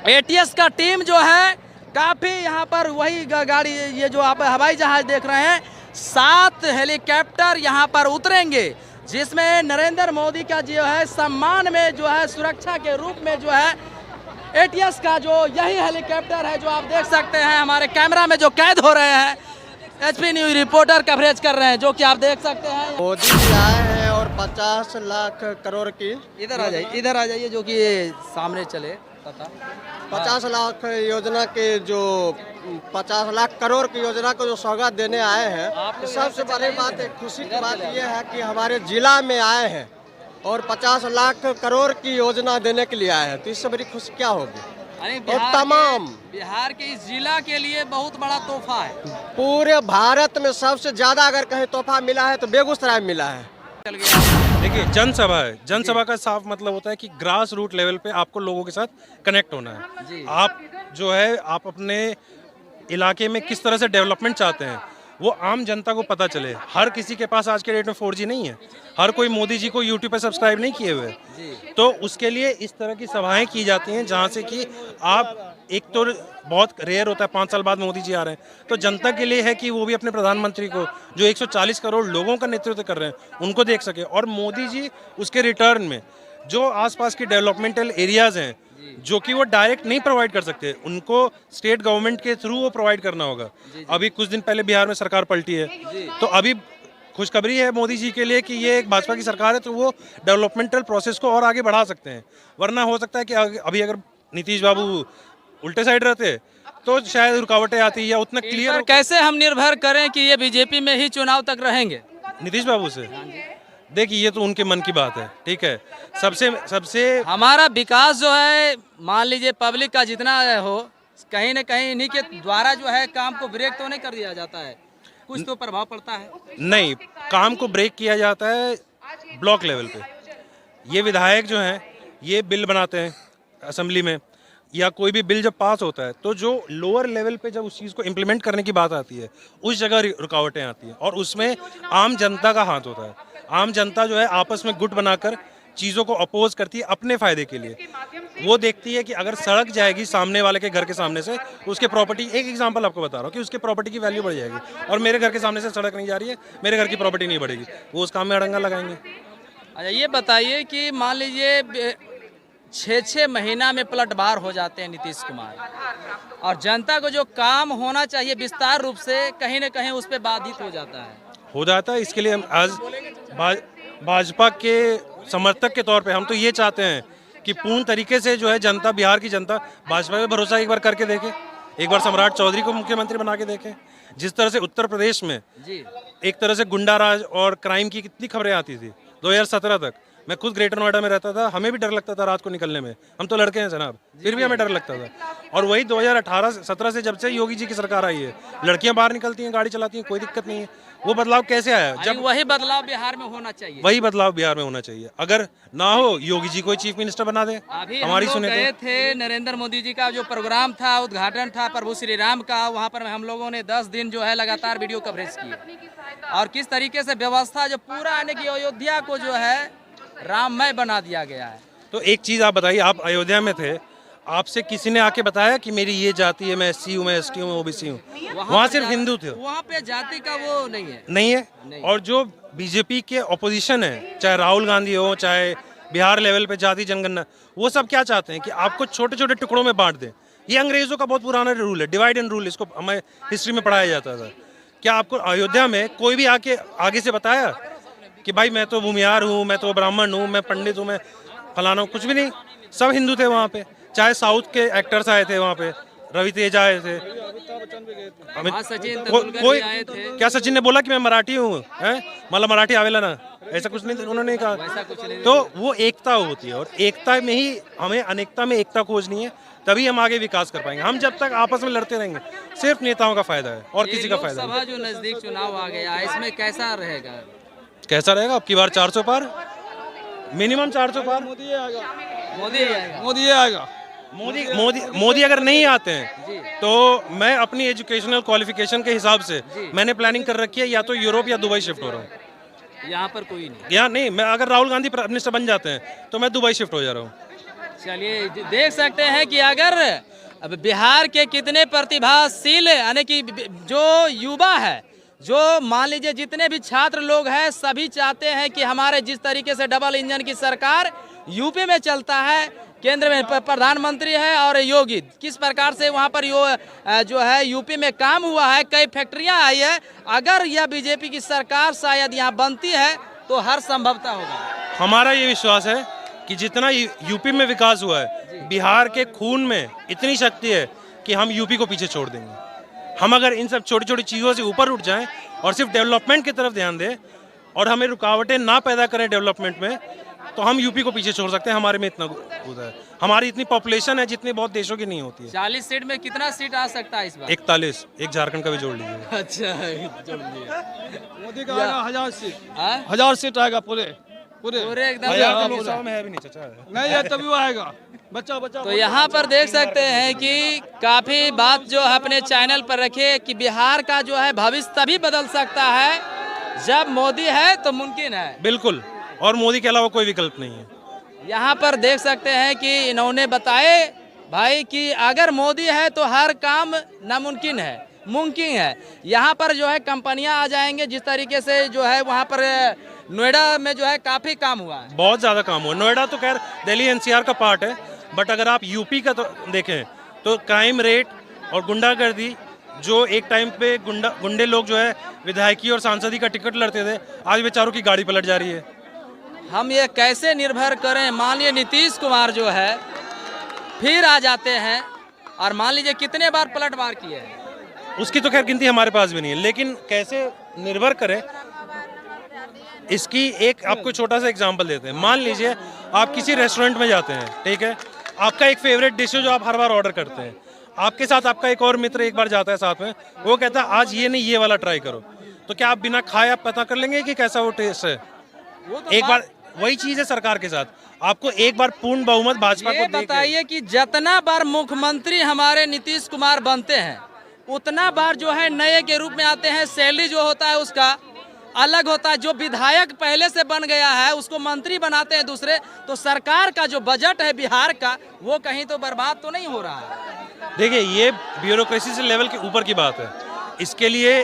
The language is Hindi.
एटीएस का टीम जो है काफ़ी यहाँ पर वही गाड़ी, ये जो आप हवाई जहाज देख रहे हैं, 7 हेलीकॉप्टर यहाँ पर उतरेंगे, जिसमें नरेंद्र मोदी का जो है सम्मान में जो है सुरक्षा के रूप में जो है एटीएस का जो यही हेलीकॉप्टर है जो आप देख सकते हैं हमारे कैमरा में जो कैद हो रहे हैं। एचपी न्यूज रिपोर्टर कवरेज कर रहे हैं, जो कि आप देख सकते हैं। मोदी जी आए हैं और 50 लाख करोड़ की, इधर आ जाइए जो कि सामने चले पता 50 लाख योजना के जो 50 लाख करोड़ की योजना को जो सौगात देने आए हैं। तो सबसे बड़ी बात है, खुशी की बात यह है कि हमारे जिला में आए हैं और 50 लाख करोड़ की योजना देने के लिए आए हैं। तो इससे बड़ी खुशी क्या होगी। और तमाम बिहार के इस जिला के लिए बहुत बड़ा तोहफा है। पूरे भारत में सबसे ज्यादा अगर कहीं तोहफा मिला है तो बेगूसराय में मिला है। देखिए, जनसभा है, जनसभा का साफ मतलब होता है कि ग्रास रूट लेवल पे आपको लोगों के साथ कनेक्ट होना है। आप जो है आप अपने इलाके में किस तरह से डेवलपमेंट चाहते हैं वो आम जनता को पता चले। हर किसी के पास आज के डेट में 4G नहीं है, हर कोई मोदी जी को यूट्यूब पे सब्सक्राइब नहीं किए हुए, तो उसके लिए इस तरह की सभाएं की जाती हैं जहां से कि आप, एक तो बहुत रेयर होता है 5 साल बाद मोदी जी आ रहे हैं, तो जनता के लिए है कि वो भी अपने प्रधानमंत्री को जो 140 करोड़ लोगों का नेतृत्व कर रहे हैं उनको देख सके, और मोदी जी उसके रिटर्न में जो आसपास की डेवलपमेंटल एरियाज हैं जो कि वो डायरेक्ट नहीं प्रोवाइड कर सकते, उनको स्टेट गवर्नमेंट के थ्रू वो प्रोवाइड करना होगा। अभी कुछ दिन पहले बिहार में सरकार पलटी है, तो अभी खुशखबरी है मोदी जी के लिए कि ये एक भाजपा की सरकार है, तो वो डेवलपमेंटल प्रोसेस को और आगे बढ़ा सकते हैं। वरना हो सकता है कि अभी अगर नीतीश बाबू उल्टे साइड रहते तो शायद रुकावटें आती या उतना क्लियर। कैसे हम निर्भर करें कि ये बीजेपी में ही चुनाव तक रहेंगे नीतीश बाबू से? देखिए, ये तो उनके मन की बात है, ठीक है। सबसे हमारा विकास जो है, मान लीजिए पब्लिक का जितना हो, कहीं न कहीं इन्हीं के द्वारा जो है काम को ब्रेक तो नहीं कर दिया जाता है, कुछ तो प्रभाव पड़ता है। नहीं, काम को ब्रेक किया जाता है ब्लॉक लेवल पे। ये विधायक जो हैं ये बिल बनाते हैं असेंबली में, या कोई भी बिल जब पास होता है तो जो लोअर लेवल पे जब उस चीज़ को इम्प्लीमेंट करने की बात आती है उस जगह रुकावटें आती हैं, और उसमें आम जनता का हाथ होता है। आम जनता जो है आपस में गुट बनाकर चीज़ों को अपोज करती है अपने फ़ायदे के लिए। वो देखती है कि अगर सड़क जाएगी सामने वाले के घर के सामने से, उसके प्रॉपर्टी, एक एग्जांपल आपको बता रहा हूँ कि उसके प्रॉपर्टी की वैल्यू बढ़ जाएगी, और मेरे घर के सामने से सड़क नहीं जा रही है, मेरे घर की प्रॉपर्टी नहीं बढ़ेगी, वो उस काम में अड़ंगा लगाएंगे। अच्छा, ये बताइए कि मान लीजिए 6-6 महीना में पलटवार हो जाते हैं नीतीश कुमार, और जनता को जो काम होना चाहिए विस्तार रूप से कहीं न कहीं उस पर बाधित हो जाता है। इसके लिए हम आज भाजपा के समर्थक के तौर पे हम तो ये चाहते हैं कि पूर्ण तरीके से जो है जनता, बिहार की जनता भाजपा पे भरोसा एक बार करके देखे, एक बार सम्राट चौधरी को मुख्यमंत्री बना के देखे। जिस तरह से उत्तर प्रदेश में एक तरह से गुंडा राज और क्राइम की कितनी खबरें आती थी 2017 तक, मैं खुद ग्रेटर नोएडा में रहता था, हमें भी डर लगता था रात को निकलने में, हम तो लड़के हैं जनाब, फिर भी हमें डर लगता था। और वही 2018-17 से जब से योगी जी की सरकार आई है, लड़कियां बाहर निकलती हैं, गाड़ी चलाती हैं, कोई दिक्कत नहीं है। वो बदलाव कैसे आया? जब वही बदलाव बिहार में होना चाहिए, वही बदलाव बिहार में होना चाहिए। अगर ना हो, योगी जी को चीफ मिनिस्टर बना दे, हमारी सुने। गए थे नरेंद्र मोदी जी का जो प्रोग्राम था, उद्घाटन था प्रभु श्री राम का, वहाँ पर हम लोगों ने 10 दिन जो है लगातार वीडियो कवरेज किए, और किस तरीके से व्यवस्था जो पूरा आने की अयोध्या को जो है राममय बना दिया गया है। तो एक चीज़ आप बताइए, आप अयोध्या में थे, आपसे किसी ने आके बताया कि मेरी ये जाति है, मैं SC हूँ, मैं ST हूँ, मैं OBC हूँ? वहाँ सिर्फ हिंदू थे, वहाँ पे जाति का वो नहीं है। नहीं। और जो बीजेपी के ऑपोजिशन है, चाहे राहुल गांधी हो, चाहे बिहार लेवल पे जाति जनगणना, वो सब क्या चाहते हैं कि आपको छोटे छोटे टुकड़ों में बांट दें। ये अंग्रेजों का बहुत पुराना रूल है, डिवाइड एंड रूल, इसको हमें हिस्ट्री में पढ़ाया जाता था। क्या आपको अयोध्या में कोई भी आके आगे से बताया कि भाई मैं तो भूमिहार हूँ, मैं तो ब्राह्मण हूँ, मैं पंडित हूँ, मैं फलाना हूँ? कुछ भी नहीं, सब हिंदू थे वहाँ पे। चाहे साउथ के एक्टर्स आए थे वहाँ पे, रवि तेजा आए थे, कोई क्या सचिन ने बोला कि मैं मराठी हूँ, मतलब मराठी आवेला ना, ऐसा कुछ नहीं उन्होंने कहा। तो वो एकता होती है, और एकता में ही हमें अनेकता में एकता खोजनी है, तभी हम आगे विकास कर पाएंगे। हम जब तक आपस में लड़ते रहेंगे सिर्फ नेताओं का फायदा है और किसी का फायदा नहीं। जो नजदीक चुनाव आ गया, इसमें कैसा रहेगा? कैसा रहेगा? अब की बार 400 पार, मिनिमम 400 पार। मोदी अगर नहीं आते हैं तो मैं अपनी एजुकेशनल क्वालिफिकेशन के हिसाब से मैंने प्लानिंग कर रखी है, या तो यूरोप या दुबई शिफ्ट हो रहा हूँ। यहाँ पर कोई नहीं, यहाँ नहीं। मैं अगर राहुल गांधी प्राइम मिनिस्टर बन जाते हैं तो मैं दुबई शिफ्ट हो जा रहा हूँ। चलिए देख सकते हैं कि अगर अब बिहार के कितने प्रतिभाशील यानी कि जो युवा है, जो मान लीजिए जितने भी छात्र लोग हैं, सभी चाहते हैं कि हमारे जिस तरीके से डबल इंजन की सरकार यूपी में चलता है, केंद्र में प्रधानमंत्री है और योगी किस प्रकार से वहाँ पर जो है यूपी में काम हुआ है, कई फैक्ट्रियाँ आई है। अगर यह बीजेपी की सरकार शायद यहाँ बनती है तो हर संभवता होगा। हमारा ये विश्वास है कि जितना यूपी में विकास हुआ है, बिहार के खून में इतनी शक्ति है कि हम यूपी को पीछे छोड़ देंगे। हम अगर इन सब छोटी छोटी चीज़ों से ऊपर उठ जाएं और सिर्फ डेवलपमेंट की तरफ ध्यान दें और हमें रुकावटें ना पैदा करें डेवलपमेंट में, तो हम यूपी को पीछे छोड़ सकते हैं। हमारे में इतना उधर है, हमारी इतनी पॉपुलेशन है जितनी बहुत देशों की नहीं होती है। 40 सीट में कितना सीट आ सकता है इस बार? 41, एक झारखंड का भी जोड़ लीजिए। अच्छा, जोड़ लीजिए। मोदी का आएगा 1000 सीट, हाँ? 1000 सीट आएगा पूरे एकदम लोकसभा में है भी नहीं चाचा। नहीं है तभी वो आएगा। बच्चा तो यहाँ पर देख सकते हैं कि काफी बात जो है अपने चैनल पर रखे कि बिहार का जो है भविष्य तभी बदल सकता है जब मोदी है तो मुमकिन है। बिल्कुल, और मोदी के अलावा कोई विकल्प नहीं है। यहाँ पर देख सकते हैं कि इन्होंने बताए भाई कि अगर मोदी है तो हर काम नामुमकिन है, मुमकिन है। यहाँ पर जो है कंपनियां आ जाएंगे, जिस तरीके से जो है वहाँ पर नोएडा में जो है काफी काम हुआ है, बहुत ज़्यादा काम हुआ। नोएडा तो खैर दिल्ली एनसीआर का पार्ट है, बट अगर आप यूपी का तो देखें तो क्राइम रेट और गुंडागर्दी, जो एक टाइम पे गुंडे लोग जो है विधायकी और सांसदी का टिकट लड़ते थे, आज बेचारों की गाड़ी पलट जा रही है। हम ये कैसे निर्भर करें? मान लीजिए नीतीश कुमार जो है फिर आ जाते हैं और मान लीजिए कितने बार पलटवार किए हैं, उसकी तो खैर गिनती हमारे पास भी नहीं है, लेकिन कैसे निर्भर करें इसकी एक आपको छोटा सा एग्जांपल देते हैं। मान लीजिए आप किसी रेस्टोरेंट में जाते हैं, ठीक है, आपका एक फेवरेट डिश है जो आप हर बार ऑर्डर करते हैं, आपके साथ आपका एक और मित्र एक बार जाता है साथ में, वो कहता है आज ये नहीं ये वाला ट्राई करो, तो क्या आप बिना खाए आप पता कर लेंगे कि कैसा वो टेस्ट है? वो तो एक बार वही चीज है सरकार के साथ, आपको एक बार पूर्ण बहुमत भाजपा ये को बताइए कि जितना बार मुख्यमंत्री हमारे नीतीश कुमार बनते हैं उतना बार जो है नए के रूप में आते हैं, सैलरी जो होता है उसका अलग होता है, जो विधायक पहले से बन गया है उसको मंत्री बनाते हैं दूसरे, तो सरकार का जो बजट है बिहार का वो कहीं तो बर्बाद तो नहीं हो रहा है। देखिए ये ब्यूरोक्रेसी से लेवल के ऊपर की बात है, इसके लिए